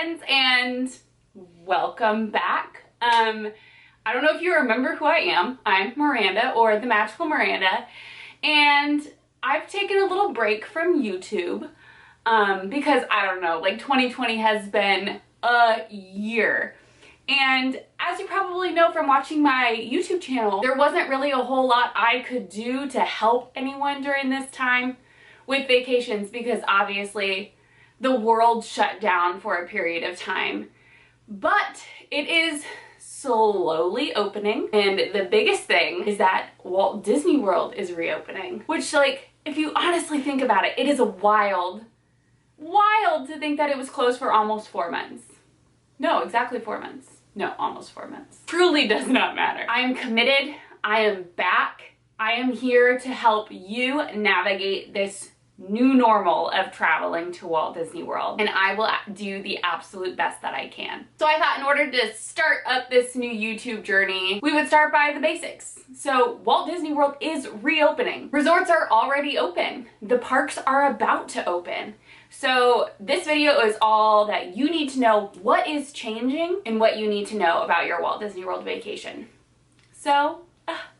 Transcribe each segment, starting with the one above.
friends, and welcome back. I don't know if you remember who I am. I'm Miranda, or the Magical Miranda, and I've taken a little break from YouTube because I don't know, like 2020 has been a year. And as you probably know from watching my YouTube channel, there wasn't really a whole lot I could do to help anyone during this time with vacations because obviously the world shut down for a period of time. But it is slowly opening, and the biggest thing is that Walt Disney World is reopening, which, like, if you honestly think about it, it is a wild to think that it was closed for almost 4 months. No, exactly 4 months. No, almost 4 months. Truly does not matter. I am committed. I am back. I am here to help you navigate this new normal of traveling to Walt Disney World, and I will do the absolute best that I can. So I thought in order to start up this new YouTube journey, we would start by the basics. So Walt Disney World is reopening. Resorts are already open. The parks are about to open. So this video is all that you need to know what is changing and what you need to know about your Walt Disney World vacation. So,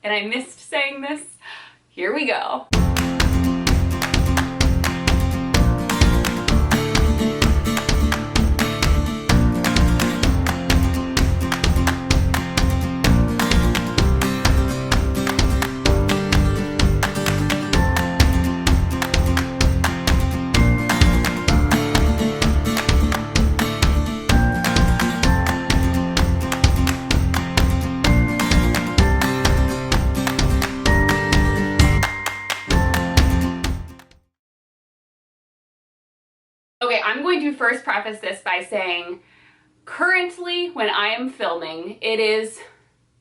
and I missed saying this, here we go. Okay, I'm going to first preface this by saying currently when I am filming, it is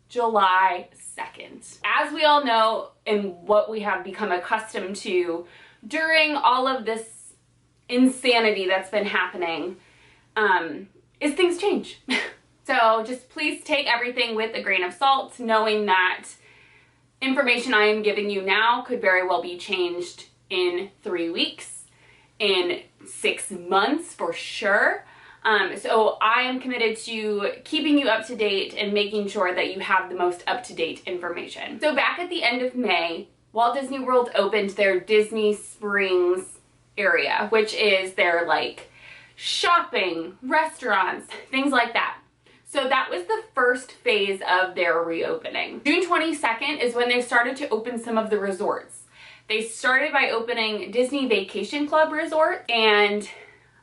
July 2nd. As we all know, and what we have become accustomed to during all of this insanity that's been happening, is things change. So just please take everything with a grain of salt, knowing that information I am giving you now could very well be changed in 3 weeks, in 6 months for sure. So I am committed to keeping you up to date and making sure that you have the most up-to-date information. So back at the end of May, Walt Disney World opened their Disney Springs area, which is their like shopping, restaurants, things like that. So that was the first phase of their reopening. June 22nd is when they started to open some of the resorts. They started by opening Disney Vacation Club Resort, and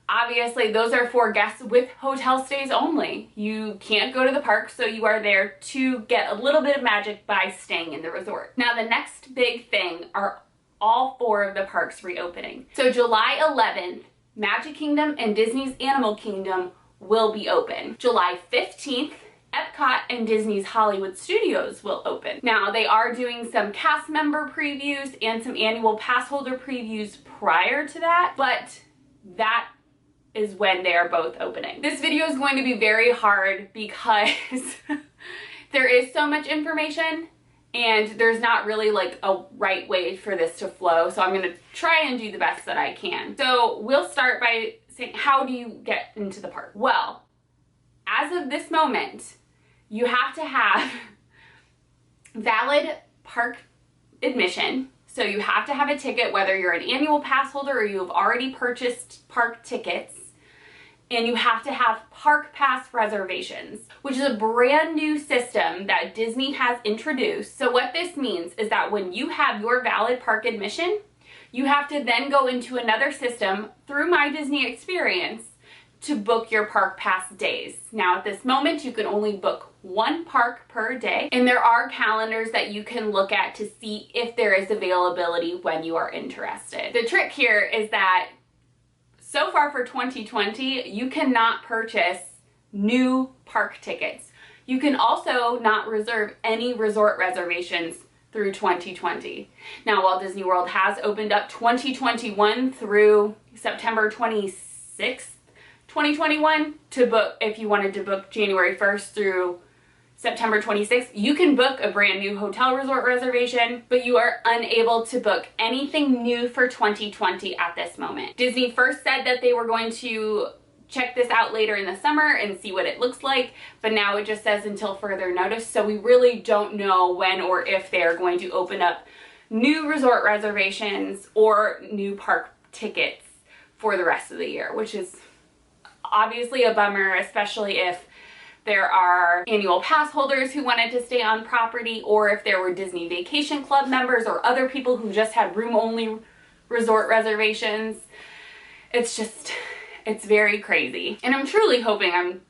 obviously those are for guests with hotel stays only. You can't go to the park, so you are there to get a little bit of magic by staying in the resort. Now the next big thing are all 4 of the parks reopening. So July 11th, Magic Kingdom and Disney's Animal Kingdom will be open. July 15th, Epcot and Disney's Hollywood Studios will open. Now, they are doing some cast member previews and some annual pass holder previews prior to that, but that is when they are both opening. This video is going to be very hard because there is so much information and there's not really like a right way for this to flow, so I'm going to try and do the best that I can. So we'll start by saying, how do you get into the park? Well, as of this moment, you have to have valid park admission. So you have to have a ticket, whether you're an annual pass holder or you have already purchased park tickets. And you have to have park pass reservations, which is a brand new system that Disney has introduced. So what this means is that when you have your valid park admission, you have to then go into another system through My Disney Experience to book your park pass days. Now at this moment, you can only book 1 park per day, and there are calendars that you can look at to see if there is availability when you are interested. The trick here is that so far for 2020, you cannot purchase new park tickets. You can also not reserve any resort reservations through 2020. Now, Walt Disney World has opened up 2021 through September 26th, 2021 to book. If you wanted to book January 1st through September 26th, you can book a brand new hotel resort reservation, but you are unable to book anything new for 2020 at this moment. Disney first said that they were going to check this out later in the summer and see what it looks like, but now it just says until further notice, so we really don't know when or if they're going to open up new resort reservations or new park tickets for the rest of the year, which is obviously a bummer, especially if there are annual pass holders who wanted to stay on property, or if there were Disney Vacation Club members or other people who just had room-only resort reservations. It's very crazy. And I'm truly hoping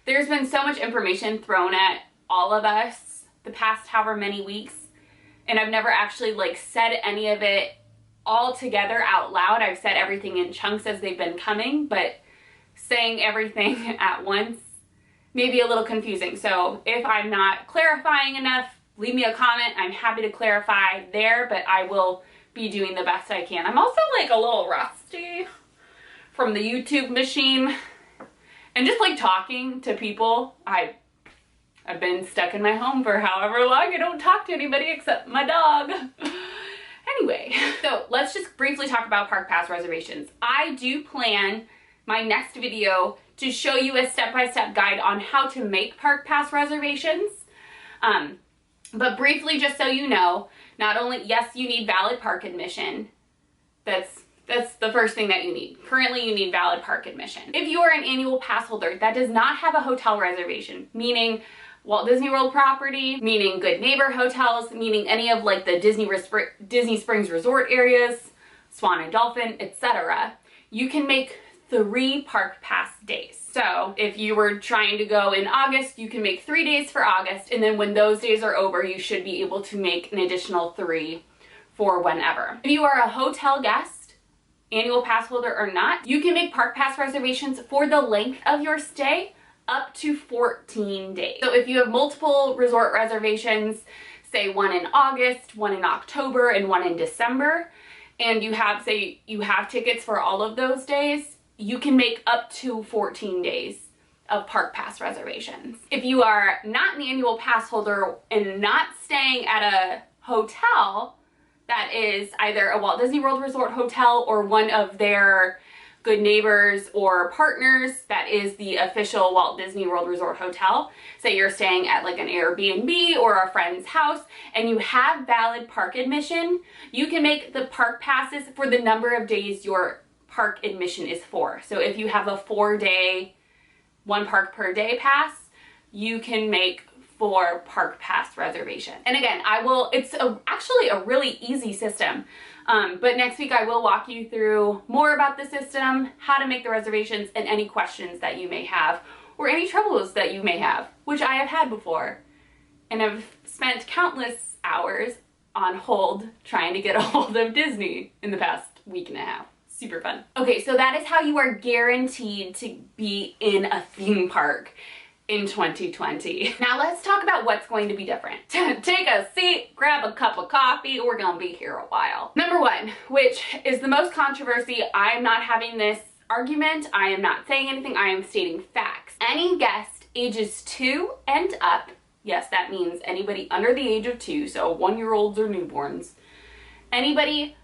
there's been so much information thrown at all of us the past however many weeks, and I've never actually like said any of it all together out loud. I've said everything in chunks as they've been coming, but saying everything at once may be a little confusing. So if I'm not clarifying enough, leave me a comment. I'm happy to clarify there, but I will be doing the best I can. I'm also like a little rusty from the YouTube machine and just like talking to people. I've been stuck in my home for however long. I don't talk to anybody except my dog. Anyway, so let's just briefly talk about Park Pass reservations. I do plan my next video to show you a step-by-step guide on how to make Park Pass reservations. But briefly, just so you know, not only, yes, you need valid park admission. That's the first thing that you need. Currently, you need valid park admission. If you are an annual pass holder that does not have a hotel reservation, meaning Walt Disney World property, meaning Good Neighbor hotels, meaning any of like the Disney Springs resort areas, Swan and Dolphin, etc., you can make 3 Park Pass days. So if you were trying to go in August, you can make 3 days for August, and then when those days are over, you should be able to make an additional 3 for whenever. If you are a hotel guest, annual pass holder or not, you can make Park Pass reservations for the length of your stay up to 14 days. So if you have multiple resort reservations, say one in August, one in October, and one in December, and you have, say you have tickets for all of those days, you can make up to 14 days of Park Pass reservations. If you are not an annual pass holder and not staying at a hotel that is either a Walt Disney World Resort hotel or one of their Good Neighbors or partners that is the official Walt Disney World Resort hotel, say you're staying at like an Airbnb or a friend's house and you have valid park admission, you can make the park passes for the number of days your park admission is for. So if you have a 4-day, 1 park per day pass, you can make 4 Park Pass reservations. And again, it's actually a really easy system. But next week I will walk you through more about the system, how to make the reservations, and any questions that you may have, or any troubles that you may have, which I have had before. And I've spent countless hours on hold trying to get a hold of Disney in the past week and a half. Super fun. Okay, so that is how you are guaranteed to be in a theme park in 2020. Now let's talk about what's going to be different. Take a seat, grab a cup of coffee, we're gonna be here a while. Number 1, which is the most controversy, I am not having this argument, I am not saying anything, I am stating facts. Any guest ages 2 and up, yes, that means anybody under the age of 2, so 1-year-olds or newborns, anybody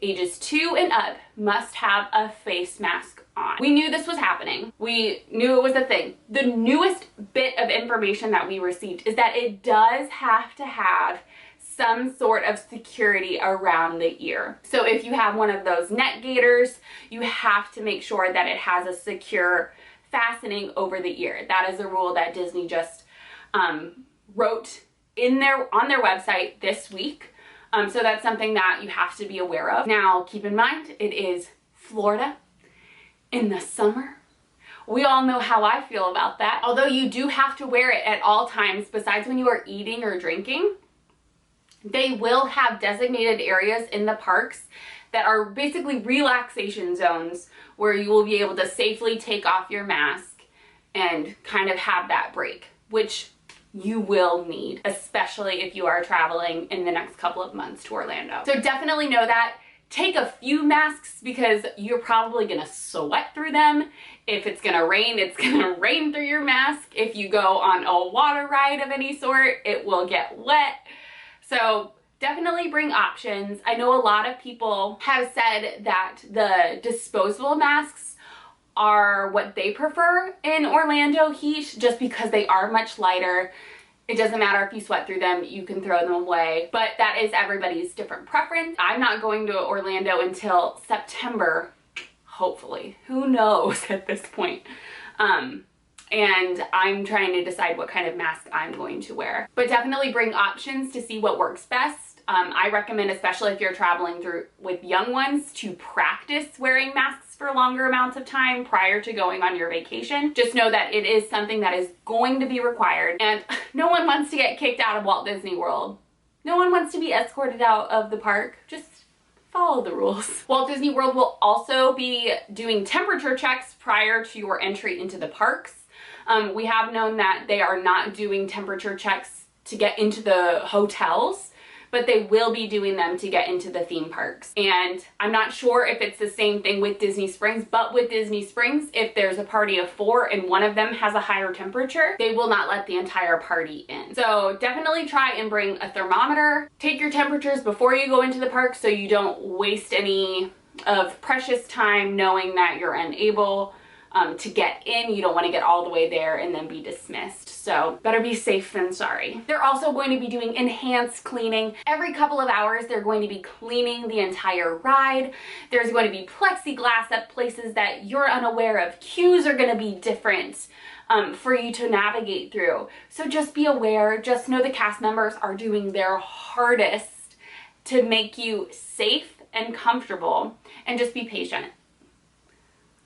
ages 2 and up must have a face mask on. We knew this was happening. We knew it was a thing. The newest bit of information that we received is that it does have to have some sort of security around the ear. So if you have one of those net gaiters, you have to make sure that it has a secure fastening over the ear. That is a rule that Disney just wrote on their website this week. So that's something that you have to be aware of. Now, keep in mind, it is Florida in the summer. We all know how I feel about that. Although you do have to wear it at all times, besides when you are eating or drinking, they will have designated areas in the parks that are basically relaxation zones where you will be able to safely take off your mask and kind of have that break, which you will need, especially if you are traveling in the next couple of months to Orlando. So definitely know that. Take a few masks because you're probably gonna sweat through them. If it's gonna rain, it's gonna rain through your mask. If you go on a water ride of any sort, it will get wet. So definitely bring options. I know a lot of people have said that the disposable masks are what they prefer in Orlando heat, just because they are much lighter. It doesn't matter if you sweat through them, you can throw them away, but that is everybody's different preference. I'm not going to Orlando until September, hopefully. Who knows at this point? And I'm trying to decide what kind of mask I'm going to wear. But definitely bring options to see what works best. I recommend, especially if you're traveling through with young ones, to practice wearing masks for longer amounts of time prior to going on your vacation. Just know that it is something that is going to be required, and no one wants to get kicked out of Walt Disney World. No one wants to be escorted out of the park. Just follow the rules. Walt Disney World will also be doing temperature checks prior to your entry into the parks. We have known that they are not doing temperature checks to get into the hotels, but they will be doing them to get into the theme parks. And I'm not sure if it's the same thing with Disney Springs, but with Disney Springs, if there's a party of 4 and one of them has a higher temperature, they will not let the entire party in. So definitely try and bring a thermometer. Take your temperatures before you go into the park so you don't waste any of precious time knowing that you're unable to get in. You don't want to get all the way there and then be dismissed. So better be safe than sorry. They're also going to be doing enhanced cleaning. Every couple of hours, they're going to be cleaning the entire ride. There's going to be plexiglass at places that you're unaware of. Queues are going to be different for you to navigate through. So just be aware. Just know the cast members are doing their hardest to make you safe and comfortable, and just be patient.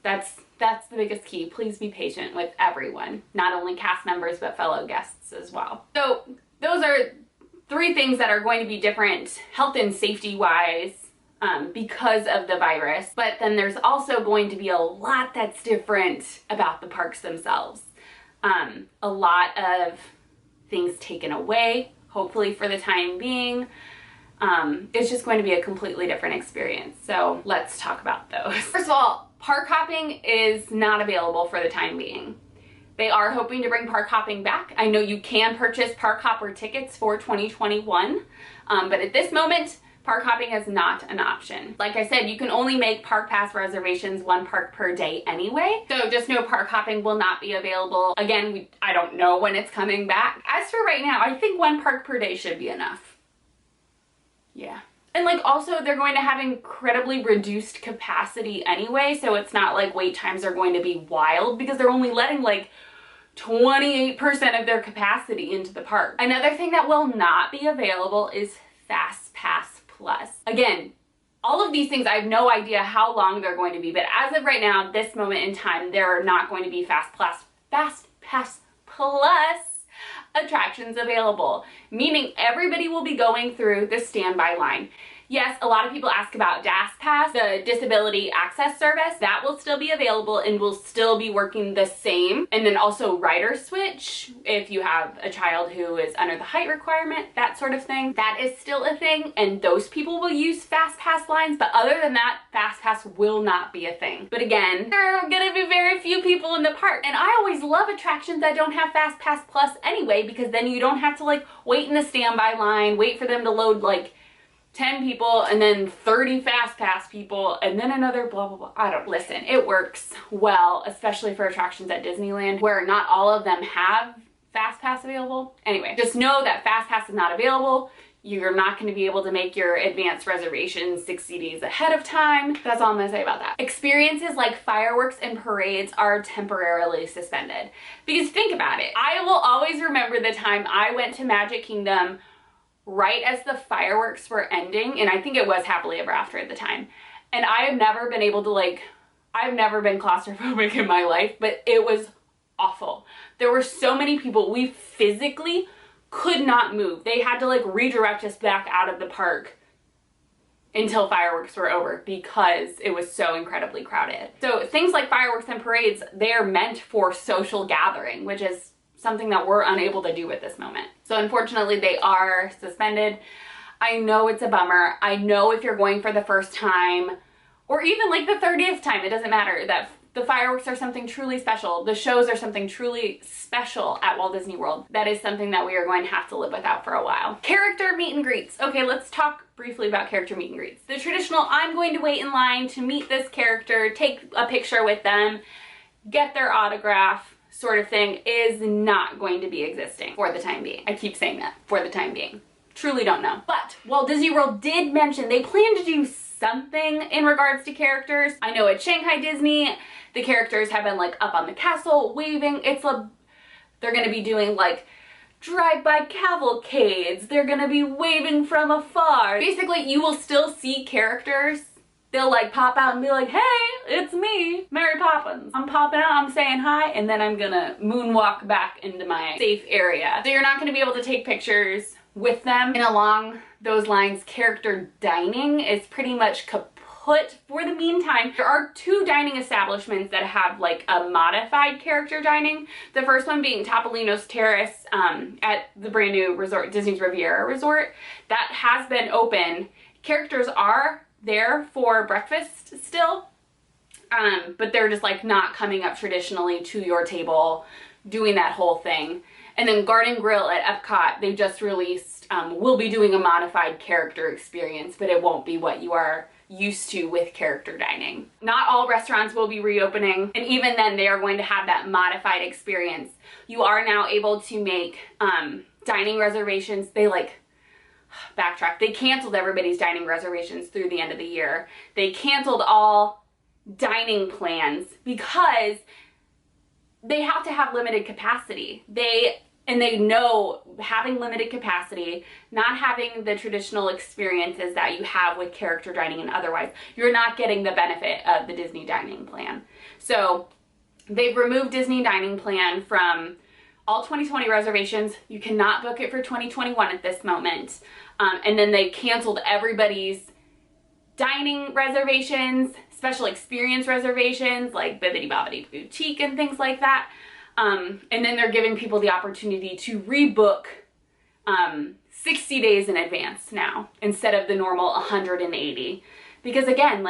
That's the biggest key. Please be patient with everyone, not only cast members, but fellow guests as well. So those are 3 things that are going to be different health and safety wise because of the virus. But then there's also going to be a lot that's different about the parks themselves. A lot of things taken away, hopefully for the time being. It's just going to be a completely different experience. So let's talk about those. First of all, park hopping is not available for the time being. They are hoping to bring park hopping back. I know you can purchase park hopper tickets for 2021, but at this moment, park hopping is not an option. Like I said, you can only make park pass reservations 1 park per day anyway, so just know park hopping will not be available. Again, I don't know when it's coming back. As for right now, I think 1 park per day should be enough. Yeah. And like also they're going to have incredibly reduced capacity anyway, so it's not like wait times are going to be wild because they're only letting like 28% of their capacity into the park. Another thing that will not be available is Fast Pass Plus. Again, all of these things, I have no idea how long they're going to be, but as of right now, this moment in time, there are not going to be Fast Pass Plus attractions available, meaning everybody will be going through the standby line. Yes, a lot of people ask about DAS Pass, the Disability Access Service. That will still be available and will still be working the same. And then also Rider Switch, if you have a child who is under the height requirement, that sort of thing. That is still a thing, and those people will use Fast Pass lines, but other than that, Fast Pass will not be a thing. But again, there are gonna be very few people in the park, and I always love attractions that don't have Fast Pass Plus anyway, because then you don't have to like wait in the standby line, wait for them to load like 10 people and then 30 Fast Pass people and then another blah blah blah. I don't listen. It works well, especially for attractions at Disneyland where not all of them have Fast Pass available. Anyway, just know that Fast Pass is not available. You're not going to be able to make your advanced reservations 60 days ahead of time. That's all I'm going to say about that. Experiences like fireworks and parades are temporarily suspended. Because think about it. I will always remember the time I went to Magic Kingdom right as the fireworks were ending, and I think it was Happily Ever After at the time. And I have never been able to I've never been claustrophobic in my life, but it was awful. There were so many people, we physically could not move. They had to redirect us back out of the park until fireworks were over because it was so incredibly crowded. So things like fireworks and parades, they're meant for social gathering, which is something that we're unable to do at this moment. So unfortunately they are suspended. I know it's a bummer. I know if you're going for the first time or even the 30th time, it doesn't matter, that The fireworks are something truly special. The shows are something truly special at Walt Disney World. That is something that we are going to have to live without for a while. Character meet and greets. Okay, let's talk briefly about character meet and greets. The traditional, I'm going to wait in line to meet this character, take a picture with them, get their autograph sort of thing is not going to be existing for the time being. I keep saying that, for the time being. Truly don't know. But Walt Disney World did mention they plan to do something in regards to characters. I know at Shanghai Disney, the characters have been like up on the castle waving. They're gonna be doing like drive-by cavalcades. They're gonna be waving from afar. Basically, you will still see characters. They'll like pop out and be like, hey, it's me, Mary Poppins. I'm popping out, I'm saying hi, and then I'm gonna moonwalk back into my safe area. So you're not gonna be able to take pictures with them. And along those lines, character dining is pretty much kaput for the meantime. There are 2 dining establishments that have like a modified character dining. The first one being Topolino's Terrace at the brand new resort, Disney's Riviera Resort. That has been open. Characters are there for breakfast still, but they're just like not coming up traditionally to your table, doing that whole thing. And then Garden Grill at Epcot, they just released, will be doing a modified character experience, but it won't be what you are used to with character dining. Not all restaurants will be reopening, and even then they are going to have that modified experience. You are now able to make dining reservations. They backtrack. They canceled everybody's dining reservations through the end of the year. They canceled all dining plans because they have to have limited capacity. They know having limited capacity, not having the traditional experiences that you have with character dining and otherwise, you're not getting the benefit of the Disney dining plan. So they've removed Disney dining plan from all 2020 reservations. You cannot book it for 2021 at this moment. And then they canceled everybody's dining reservations, special experience reservations like Bibbidi Bobbidi Boutique and things like that. And then they're giving people the opportunity to rebook 60 days in advance now instead of the normal 180. Because again,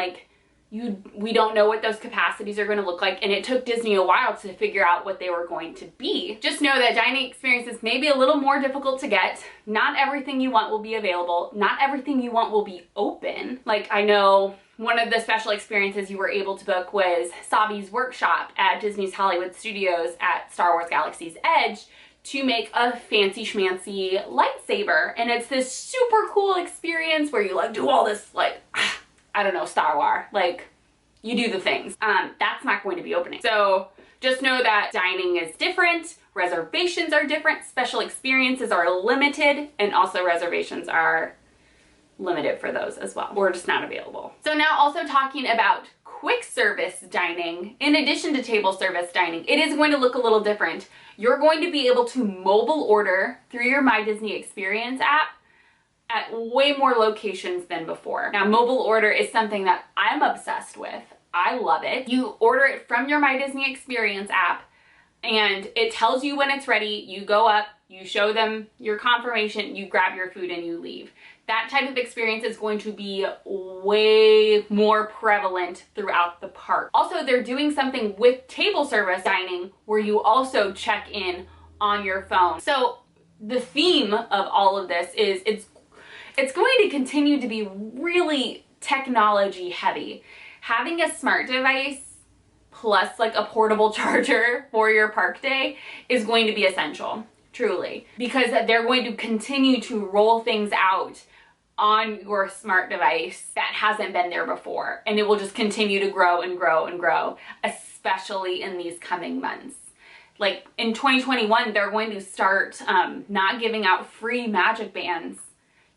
we don't know what those capacities are going to look like, and it took Disney a while to figure out what they were going to be. Just know that dining experiences may be a little more difficult to get. Not everything you want will be available. Not everything you want will be open. Like, I know one of the special experiences you were able to book was Sabi's workshop at Disney's Hollywood Studios at Star Wars Galaxy's Edge to make a fancy schmancy lightsaber. And it's this super cool experience where you do all this I don't know, Star Wars, you do the things. That's not going to be opening. So just know that dining is different, reservations are different, special experiences are limited, and also reservations are limited for those as well, or just not available. So now also talking about quick service dining, in addition to table service dining, it is going to look a little different. You're going to be able to mobile order through your My Disney Experience app at way more locations than before. Now, mobile order is something that I'm obsessed with. I love it. You order it from your My Disney Experience app, and it tells you when it's ready. You go up, you show them your confirmation, you grab your food, and you leave. That type of experience is going to be way more prevalent throughout the park. Also, they're doing something with table service dining where you also check in on your phone. So the theme of all of this is it's going to continue to be really technology heavy. Having a smart device plus a portable charger for your park day is going to be essential, truly, because they're going to continue to roll things out on your smart device that hasn't been there before, and it will just continue to grow and grow and grow, especially in these coming months. In 2021, they're going to start not giving out free magic bands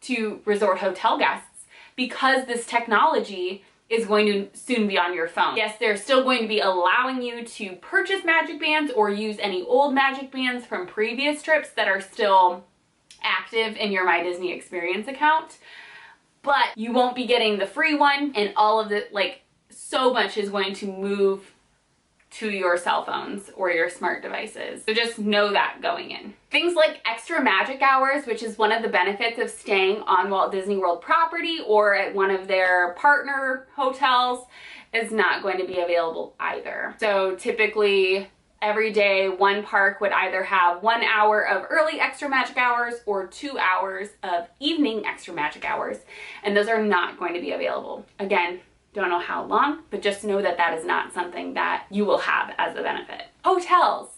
to resort hotel guests because this technology is going to soon be on your phone. Yes, they're still going to be allowing you to purchase magic bands or use any old magic bands from previous trips that are still active in your My Disney Experience account, but you won't be getting the free one, and all of the so much is going to move to your cell phones or your smart devices. So just know that going in. Things like extra magic hours, which is one of the benefits of staying on Walt Disney World property or at one of their partner hotels, is not going to be available either. So typically every day one park would either have 1 hour of early extra magic hours or 2 hours of evening extra magic hours, and those are not going to be available. Again, don't know how long, but just know that that is not something that you will have as a benefit. Hotels.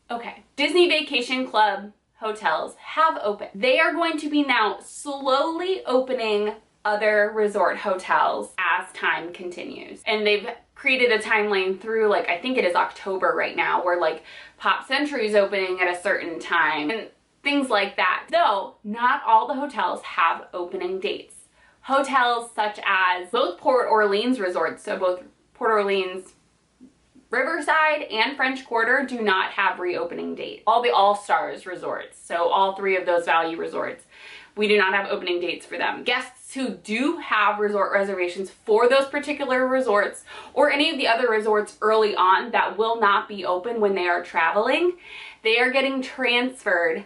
Okay, Disney Vacation Club hotels have opened. They are going to be now slowly opening other resort hotels as time continues. And they've created a timeline through, like, I think it is October right now, where like Pop Century is opening at a certain time and things like that. Though not all the hotels have opening dates. Hotels such as both Port Orleans resorts, so both Port Orleans, Riverside, and French Quarter, do not have reopening dates. All the All-Stars resorts, so all 3 of those value resorts, we do not have opening dates for them. Guests who do have resort reservations for those particular resorts or any of the other resorts early on that will not be open when they are traveling, they are getting transferred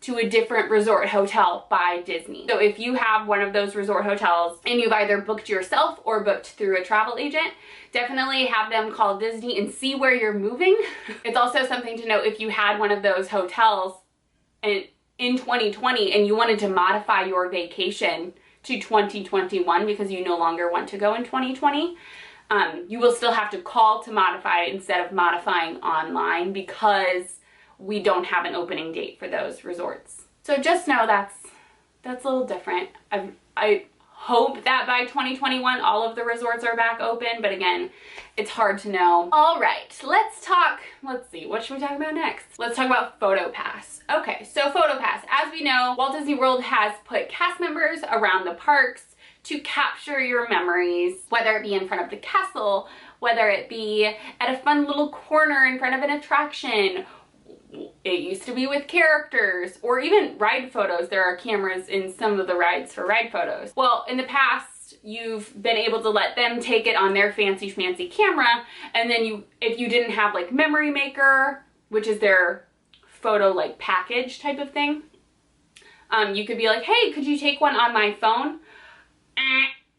to a different resort hotel by Disney. So if you have one of those resort hotels and you've either booked yourself or booked through a travel agent, definitely have them call Disney and see where you're moving. It's also something to note if you had one of those hotels in 2020 and you wanted to modify your vacation to 2021 because you no longer want to go in 2020, you will still have to call to modify it instead of modifying online because we don't have an opening date for those resorts. So just know that's a little different. I hope that by 2021 all of the resorts are back open, but again, it's hard to know. All right, let's see, what should we talk about next? Let's talk about Photopass. Okay, so Photopass, as we know, Walt Disney World has put cast members around the parks to capture your memories, whether it be in front of the castle, whether it be at a fun little corner in front of an attraction. It used to be with characters or even ride photos. There are cameras in some of the rides for ride photos. Well, in the past, you've been able to let them take it on their fancy schmancy camera, and then if you didn't have like Memory Maker, which is their photo like package type of thing, you could be like, hey, could you take one on my phone?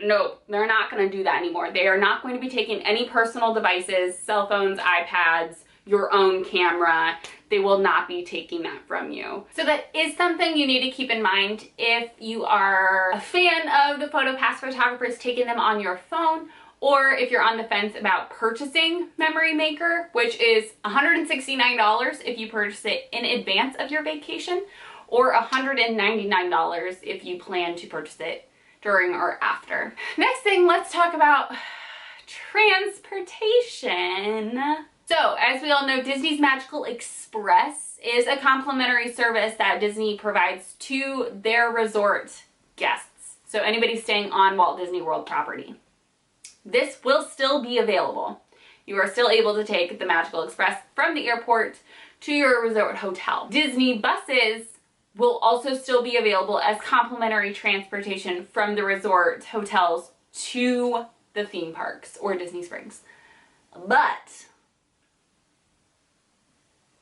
No, they're not going to do that anymore. They are not going to be taking any personal devices, cell phones, iPads, your own camera. They will not be taking that from you. So that is something you need to keep in mind if you are a fan of the Photopass photographers taking them on your phone, or if you're on the fence about purchasing Memory Maker, which is $169 if you purchase it in advance of your vacation, or $199 if you plan to purchase it during or after. Next thing, let's talk about transportation. So, as we all know, Disney's Magical Express is a complimentary service that Disney provides to their resort guests. So anybody staying on Walt Disney World property. This will still be available. You are still able to take the Magical Express from the airport to your resort hotel. Disney buses will also still be available as complimentary transportation from the resort hotels to the theme parks or Disney Springs. But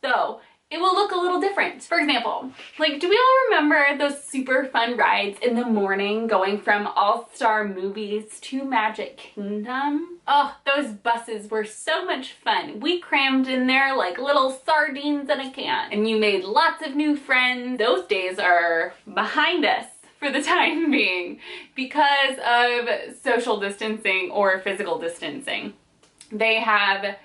though it will look a little different. For example, like, do we all remember those super fun rides in the morning going from All-Star Movies to Magic Kingdom? Oh, those buses were so much fun. We crammed in there like little sardines in a can, and you made lots of new friends. Those days are behind us for the time being because of social distancing or physical distancing. They have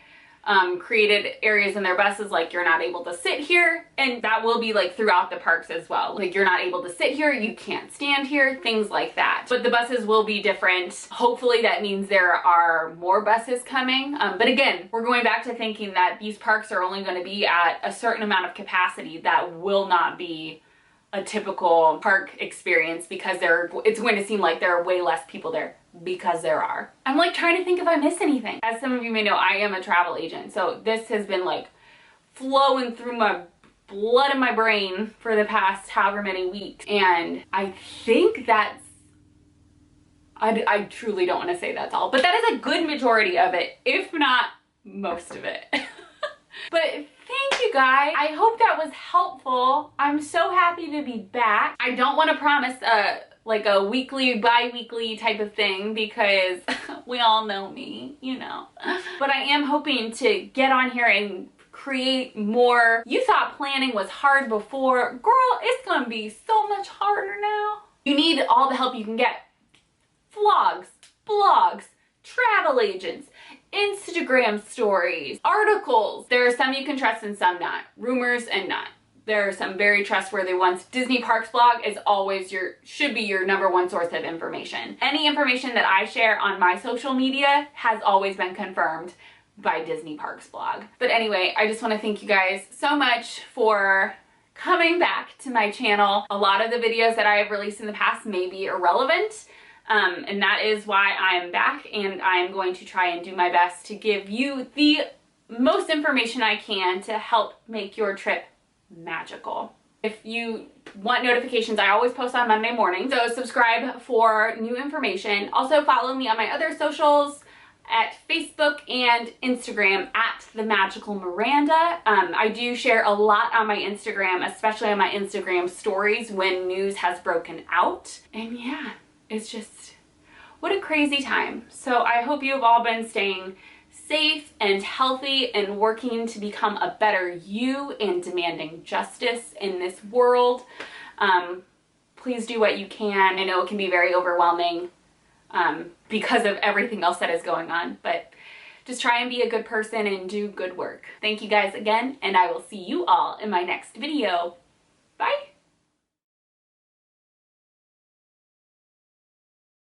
created areas in their buses like you're not able to sit here, and that will be like throughout the parks as well. Like you're not able to sit here, you can't stand here, things like that. But the buses will be different. Hopefully that means there are more buses coming. But again, we're going back to thinking that these parks are only going to be at a certain amount of capacity. That will not be a typical park experience because it's going to seem like there are way less people there because there are. I'm like trying to think if I miss anything. As some of you may know, I am a travel agent, so this has been like flowing through my blood in my brain for the past however many weeks, and I think that's, I truly don't want to say that's all, but that is a good majority of it, if not most of it. But thank you guys. I hope that was helpful. I'm so happy to be back. I don't want to promise like a weekly, bi-weekly type of thing because we all know me, you know. But I am hoping to get on here and create more. You thought planning was hard before. Girl, it's gonna be so much harder now. You need all the help you can get. Vlogs, blogs, travel agents, Instagram stories, articles. There are some you can trust and some not. Rumors and not. There are some very trustworthy ones. Disney Parks blog is always should be your #1 source of information. Any information that I share on my social media has always been confirmed by Disney Parks blog. But anyway, I just want to thank you guys so much for coming back to my channel. A lot of the videos that I have released in the past may be irrelevant. And that is why I'm back, and I'm going to try and do my best to give you the most information I can to help make your trip magical. If you want notifications, I always post on Monday morning, so subscribe for new information. Also follow me on my other socials at Facebook and Instagram at The Magical Miranda. I do share a lot on my Instagram, especially on my Instagram stories when news has broken out. And yeah, it's just, what a crazy time. So I hope you have all been staying safe and healthy and working to become a better you and demanding justice in this world. Please do what you can. I know it can be very overwhelming because of everything else that is going on, but just try and be a good person and do good work. Thank you guys again, and I will see you all in my next video. Bye.